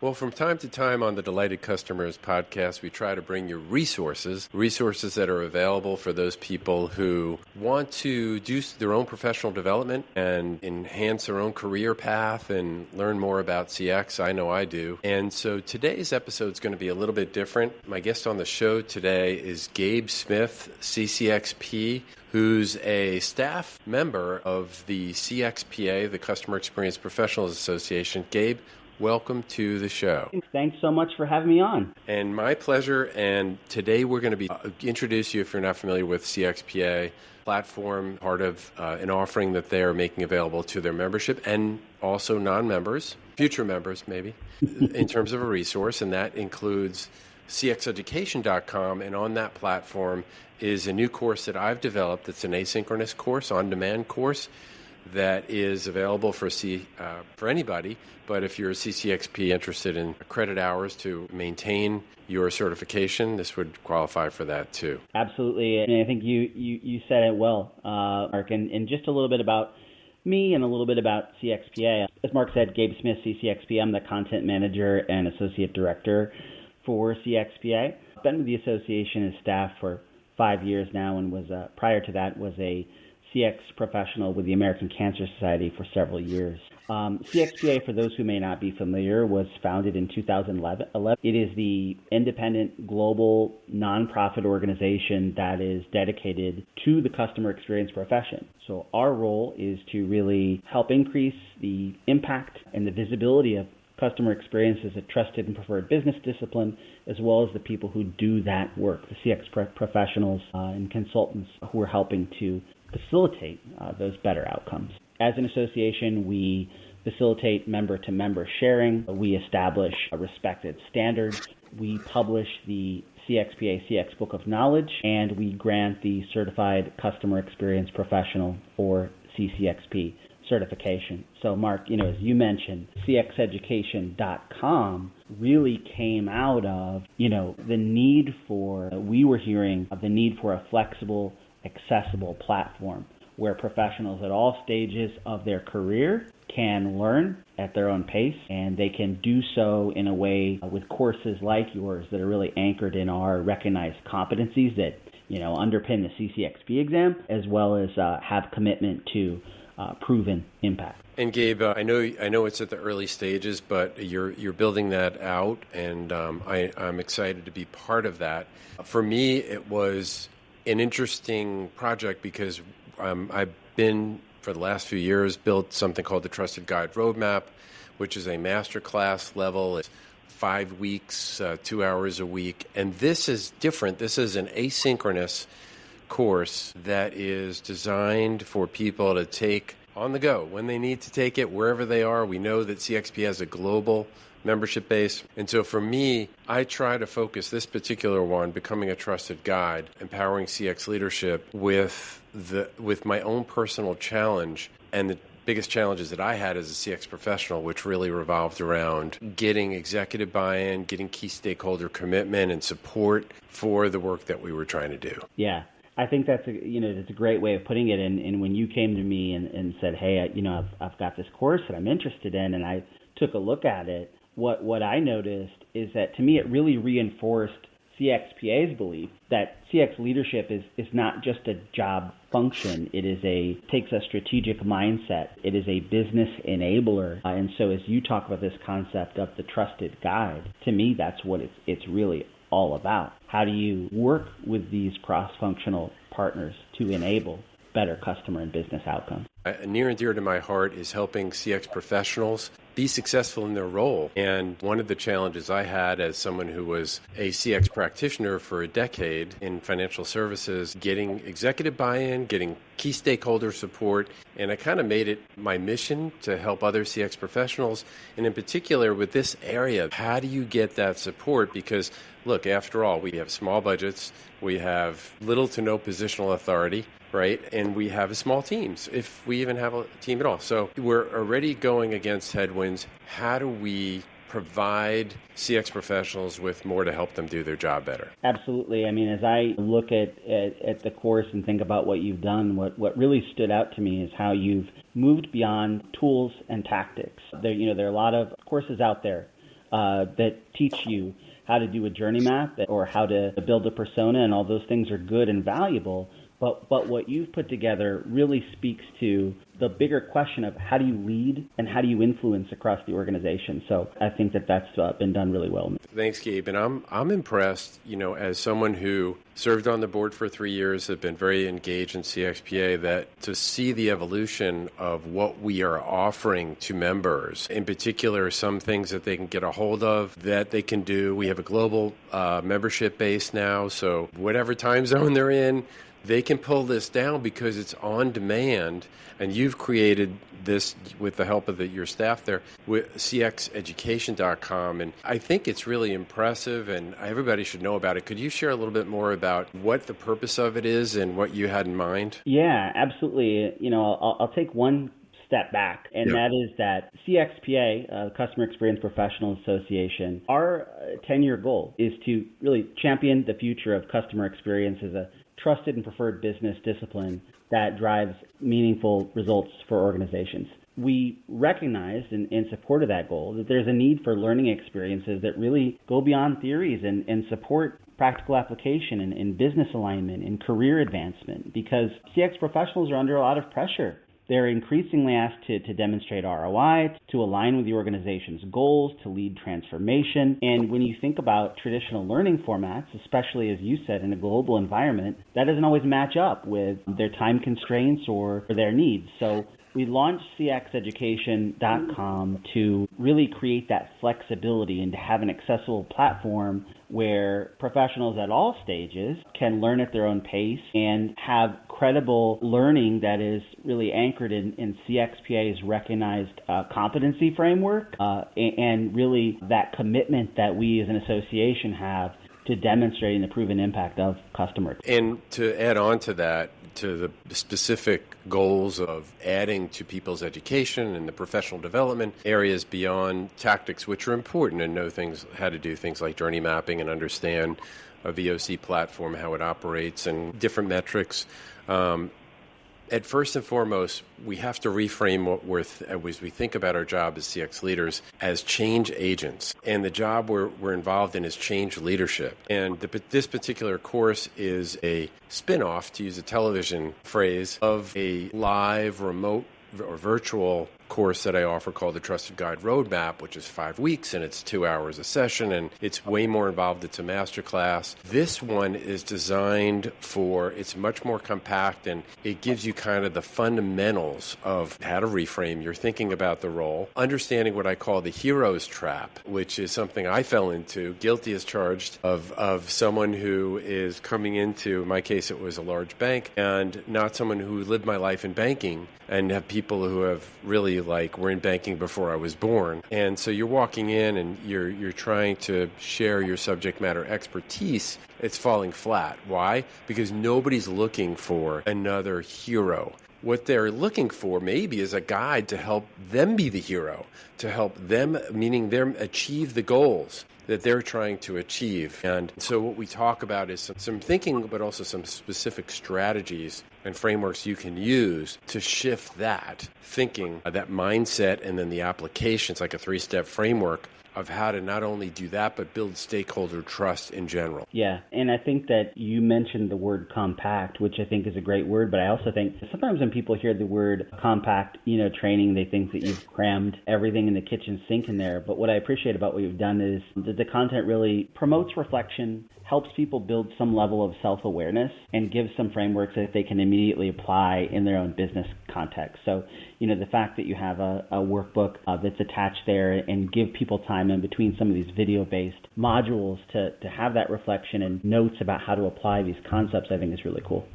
Well, from time to time on the Delighted Customers podcast, we try to bring you resources that are available for those people who want to do their own professional development and enhance their own career path and learn more about CX. I know I do. And so today's episode is going to be a little bit different. My guest on the show today is Gabe Smith, CCXP, who's a staff member of the CXPA, the Customer Experience Professionals Association. Gabe, welcome to the show. Thanks so much for having me on. And my pleasure. And today we're going to be introduce you, if you're not familiar with CXPA platform, part of an offering that they are making available to their membership and also non-members, future members maybe, in terms of a resource. And that includes cxeducation.com. And on that platform is a new course that I've developed. It's an asynchronous course, on-demand course that is available for anybody. But if you're a CCXP interested in credit hours to maintain your certification, this would qualify for that too. Absolutely. And I think you said it well, Mark. And just a little bit about me and a little bit about CXPA. As Mark said, Gabe Smith, CCXP. I'm the content manager and associate director for CXPA. I've been with the association as staff for 5 years now, and was prior to that was a CX professional with the American Cancer Society for several years. CXPA, for those who may not be familiar, was founded in 2011. It is the independent global nonprofit organization that is dedicated to the customer experience profession. So our role is to really help increase the impact and the visibility of customer experience as a trusted and preferred business discipline, as well as the people who do that work, the CX professionals and consultants who are helping to facilitate those better outcomes. As an association, we facilitate member-to-member sharing. We establish respected standards. We publish the CXPA CX Book of Knowledge, and we grant the Certified Customer Experience Professional, or CCXP, certification. So, Mark, as you mentioned, CXEducation.com really came out of, we were hearing of the need for a flexible, accessible platform where professionals at all stages of their career can learn at their own pace, and they can do so in a way with courses like yours that are really anchored in our recognized competencies that, underpin the CCXP exam, as well as have commitment to proven impact. And Gabe, I know it's at the early stages, but you're building that out, and I'm excited to be part of that. For me, it was an interesting project because I've been, for the last few years, built something called the Trusted Guide Roadmap, which is a masterclass level. It's 5 weeks, 2 hours a week. And this is different. This is an asynchronous course that is designed for people to take on the go when they need to take it, wherever they are. We know that CXP has a global membership base. And so for me, I try to focus this particular one, becoming a trusted guide, empowering CX leadership with my own personal challenge. And the biggest challenges that I had as a CX professional, which really revolved around getting executive buy-in, getting key stakeholder commitment and support for the work that we were trying to do. Yeah. I think that's a great way of putting it. And when you came to me and said, hey, I've got this course that I'm interested in, and I took a look at it, what I noticed is that, to me, it really reinforced CXPA's belief that CX leadership is not just a job function. It takes a strategic mindset. It is a business enabler. And so as you talk about this concept of the trusted guide, to me, that's what it's really all about. How do you work with these cross-functional partners to enable better customer and business outcomes? Near and dear to my heart is helping CX professionals be successful in their role. And one of the challenges I had as someone who was a CX practitioner for a decade in financial services, getting executive buy-in, getting key stakeholder support, and I kind of made it my mission to help other CX professionals. And in particular with this area, how do you get that support? Because look, after all, we have small budgets, we have little to no positional authority, right? And we have small teams, if we even have a team at all. So we're already going against headwinds. How do we provide CX professionals with more to help them do their job better? Absolutely. I mean, as I look at the course and think about what you've done, what really stood out to me is how you've moved beyond tools and tactics. There are a lot of courses out there that teach you how to do a journey map or how to build a persona, and all those things are good and valuable. But what you've put together really speaks to the bigger question of how do you lead and how do you influence across the organization. So I think that's been done really well. Thanks, Gabe. And I'm impressed, as someone who served on the board for 3 years, have been very engaged in CXPA, that to see the evolution of what we are offering to members, in particular, some things that they can get a hold of that they can do. We have a global membership base now, so whatever time zone they're in, they can pull this down because it's on demand, and you've created this with the help of your staff there with cxeducation.com, and I think it's really impressive, and everybody should know about it. Could you share a little bit more about what the purpose of it is and what you had in mind? Yeah, absolutely. I'll take one step back, and that is that CXPA, Customer Experience Professionals Association, our 10-year goal is to really champion the future of customer experience as a trusted and preferred business discipline that drives meaningful results for organizations. We recognized in support of that goal that there's a need for learning experiences that really go beyond theories and support practical application and business alignment and career advancement, because CX professionals are under a lot of pressure. They're increasingly asked to demonstrate ROI, to align with the organization's goals, to lead transformation. And when you think about traditional learning formats, especially as you said, in a global environment, that doesn't always match up with their time constraints or their needs. So we launched cxeducation.com to really create that flexibility and to have an accessible platform where professionals at all stages can learn at their own pace and have credible learning that is really anchored in CXPA's recognized competency framework and really that commitment that we as an association have to demonstrating the proven impact of customers. And to add on to that, to the specific goals of adding to people's education and the professional development areas beyond tactics, which are important, and know things, how to do things like journey mapping and understand a VOC platform, how it operates, and different metrics. At first and foremost, we have to reframe what as we think about our job as CX leaders as change agents. And the job we're involved in is change leadership. And this particular course is a spin-off, to use a television phrase, of a live, remote, or virtual course that I offer called the Trusted Guide Roadmap, which is 5 weeks and it's 2 hours a session, and it's way more involved. It's a masterclass. This one is designed it's much more compact, and it gives you kind of the fundamentals of how to reframe your thinking about the role, understanding what I call the hero's trap, which is something I fell into, guilty as charged, of someone who is coming into, in my case, it was a large bank, and not someone who lived my life in banking, and have people who have really were in banking before I was born. And so you're walking in and you're trying to share your subject matter expertise. It's falling flat. Why? Because nobody's looking for another hero. What they're looking for maybe is a guide to help them be the hero, to help them, meaning them achieve the goals that they're trying to achieve. And so what we talk about is some thinking, but also some specific strategies and frameworks you can use to shift that thinking, that mindset, and then the applications, like a 3-step framework of how to not only do that, but build stakeholder trust in general. Yeah, and I think that you mentioned the word compact, which I think is a great word, but I also think sometimes when people hear the word compact, training, they think that you've crammed everything in the kitchen sink in there. But what I appreciate about what you've done is that the content really promotes reflection, helps people build some level of self-awareness, and gives some frameworks that they can immediately apply in their own business context. So, the fact that you have a workbook that's attached there and give people time in between some of these video-based modules to have that reflection and notes about how to apply these concepts, I think is really cool.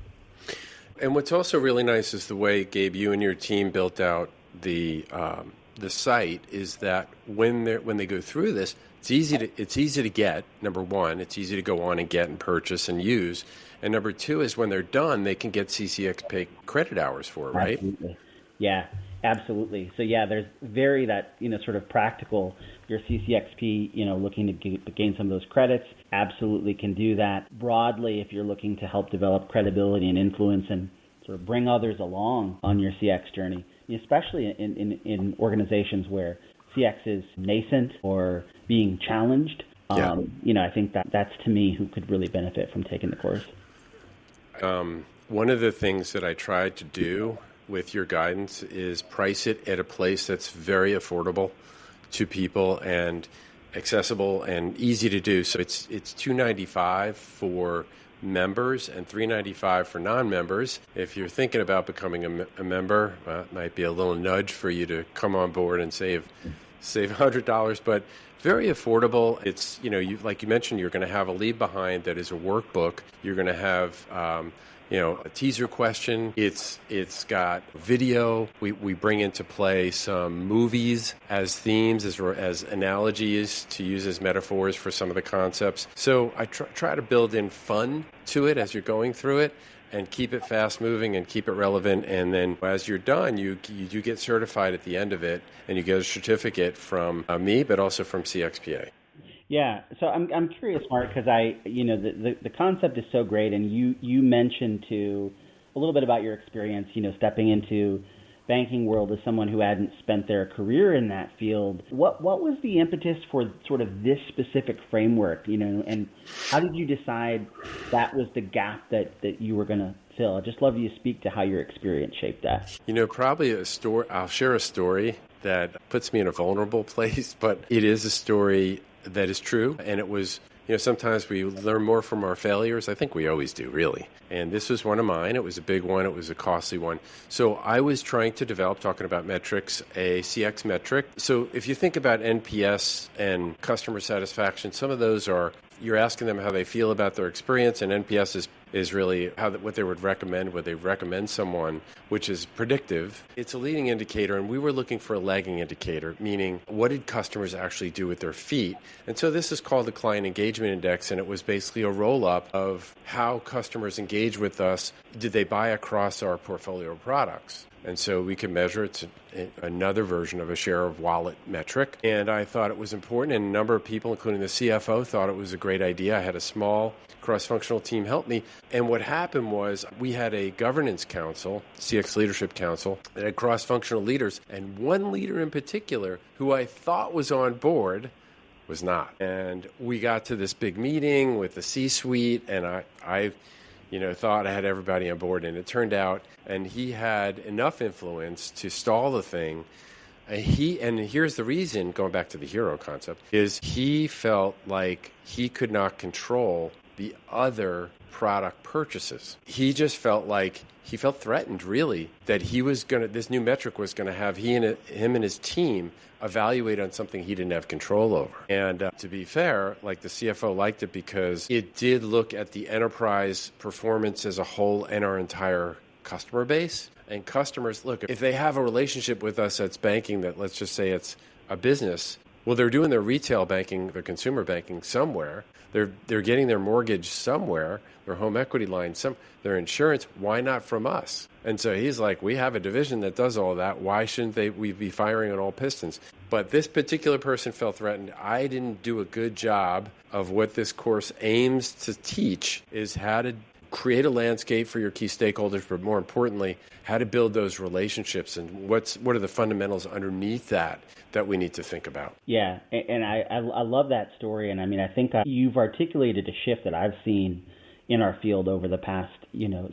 And what's also really nice is the way, Gabe, you and your team built out the site, is that when they go through this, it's easy to get. Number one, it's easy to go on and get and purchase and use. And number two is when they're done, they can get CCXP credit hours for it, right? Absolutely. Yeah, absolutely. So there's sort of practical. Your CCXP, looking to gain some of those credits, absolutely can do that. Broadly, if you're looking to help develop credibility and influence and sort of bring others along on your CX journey, especially in organizations where CX is nascent or being challenged, I think that's to me who could really benefit from taking the course. One of the things that I tried to do with your guidance is price it at a place that's very affordable to people and accessible and easy to do. So it's $295 for members and $395 for non-members. If you're thinking about becoming a member, it might be a little nudge for you to come on board and save $100, but very affordable. It's, like you mentioned, you're going to have a leave behind that is a workbook. You're going to have a teaser question. It's got video. We bring into play some movies as themes, as analogies to use as metaphors for some of the concepts. So I try to build in fun to it as you're going through it and keep it fast moving and keep it relevant. And then as you're done, you do get certified at the end of it, and you get a certificate from me, but also from CXPA. Yeah, so I'm curious, Mark, because the concept is so great, and you mentioned a little bit about your experience, stepping into banking world as someone who hadn't spent their career in that field. What was the impetus for sort of this specific framework, and how did you decide that was the gap that you were going to fill? I'd just love you to speak to how your experience shaped that. Probably a story. I'll share a story that puts me in a vulnerable place, but it is a story that is true, and it was, sometimes we learn more from our failures. I think we always do, really. And this was one of mine. It was a big one. It was a costly one. So I was trying to develop, talking about metrics, a CX metric. So if you think about NPS and customer satisfaction, some of those are, you're asking them how they feel about their experience, and NPS is really what they would recommend, would they recommend someone, which is predictive. It's a leading indicator, and we were looking for a lagging indicator, meaning what did customers actually do with their feet? And so this is called the Client Engagement Index, and it was basically a roll-up of how customers engage with us. Did they buy across our portfolio of products? And so we can measure. It's another version of a share of wallet metric. And I thought it was important, and a number of people, including the CFO, thought it was a great idea. I had a small cross-functional team help me. And what happened was we had a governance council, CX Leadership Council, that had cross-functional leaders. And one leader in particular, who I thought was on board, was not. And we got to this big meeting with the C-suite, and I thought I had everybody on board, and it turned out, and he had enough influence to stall the thing. And here's the reason, going back to the hero concept, is he felt like he could not control the other product purchases. He just felt threatened, really, that this new metric was going to have him and his team evaluate on something he didn't have control over. And to be fair, the CFO liked it because it did look at the enterprise performance as a whole and our entire customer base. And customers, look, if they have a relationship with us that's banking, that let's just say it's a business, well, they're doing their retail banking, their consumer banking somewhere. They're getting their mortgage somewhere, their home equity line, their insurance. Why not from us? And so he's like, we have a division that does all of that. Why shouldn't we be firing on all pistons? But this particular person felt threatened. I didn't do a good job of what this course aims to teach, is how to create a landscape for your key stakeholders, but more importantly, how to build those relationships and what are the fundamentals underneath that we need to think about. Yeah, and I love that story, and I think you've articulated a shift that I've seen in our field over the past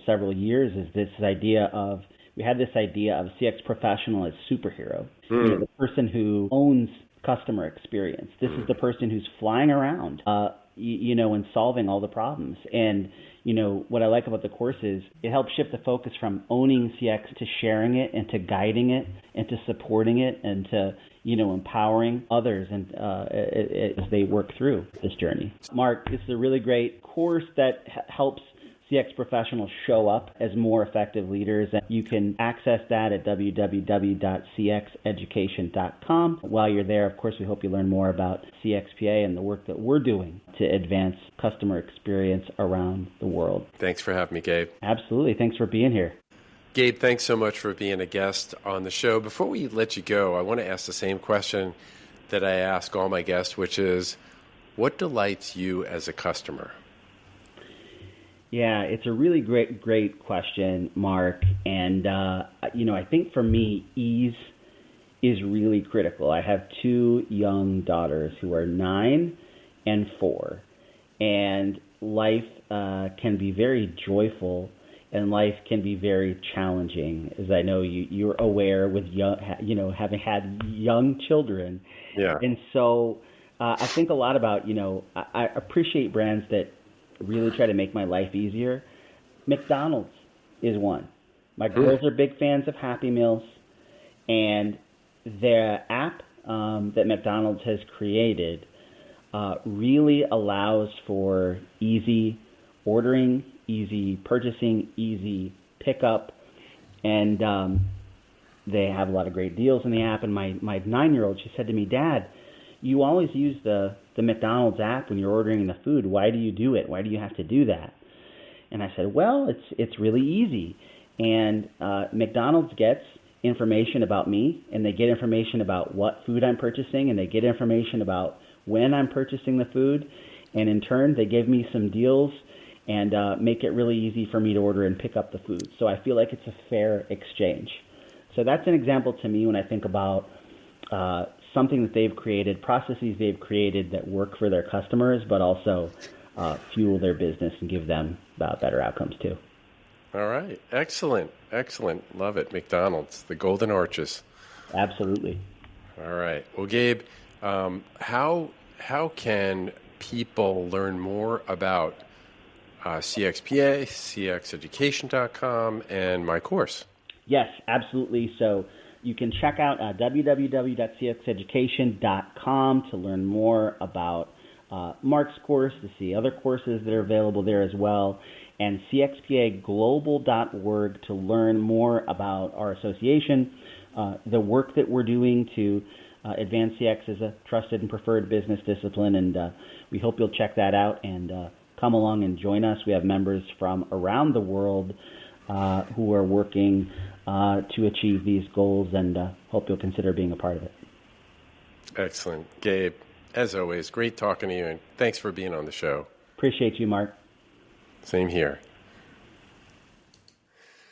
several years. Is this idea of CX professional as superhero, the person who owns customer experience. This is the person who's flying around, and solving all the problems. And what I like about the course is it helps shift the focus from owning CX to sharing it and to guiding it and to supporting it and to, empowering others and as they work through this journey. Mark, this is a really great course that helps CX professionals show up as more effective leaders. And you can access that at www.cxeducation.com. While you're there, of course, we hope you learn more about CXPA and the work that we're doing to advance customer experience around the world. Thanks for having me, Gabe. Absolutely. Thanks for being here. Gabe, thanks so much for being a guest on the show. Before we let you go, I want to ask the same question that I ask all my guests, which is, what delights you as a customer? Yeah, it's a really great question, Mark. And, I think for me, ease is really critical. I have two young daughters who are 9 and 4, and life can be very joyful, and life can be very challenging, as I know you're aware with young, having had young children. Yeah. And so I think a lot about, I appreciate brands that really try to make my life easier. McDonald's is one. My girls are big fans of Happy Meals, and their app that McDonald's has created really allows for easy ordering, easy purchasing, easy pickup, and they have a lot of great deals in the app. And my 9-year-old, she said to me, "Dad, you always use the McDonald's app when you're ordering the food. Why do you do it? Why do you have to do that?" And I said, "Well, it's really easy." And McDonald's gets information about me, and they get information about what food I'm purchasing, and they get information about when I'm purchasing the food, and in turn, they give me some deals and make it really easy for me to order and pick up the food. So I feel like it's a fair exchange. So that's an example to me when I think about something that they've created, processes they've created that work for their customers, but also fuel their business and give them better outcomes too. All right. Excellent. Love it. McDonald's, the Golden Arches. Absolutely. All right. Well, Gabe, how can people learn more about CXPA, cxeducation.com, and my course? Yes, absolutely. So you can check out www.cxeducation.com to learn more about Mark's course, to see other courses that are available there as well, and cxpaglobal.org to learn more about our association, the work that we're doing to advance CX as a trusted and preferred business discipline, and we hope you'll check that out and come along and join us. We have members from around the world who are working to achieve these goals, and hope you'll consider being a part of it. Excellent. Gabe, as always, great talking to you, and thanks for being on the show. Appreciate you, Mark. Same here.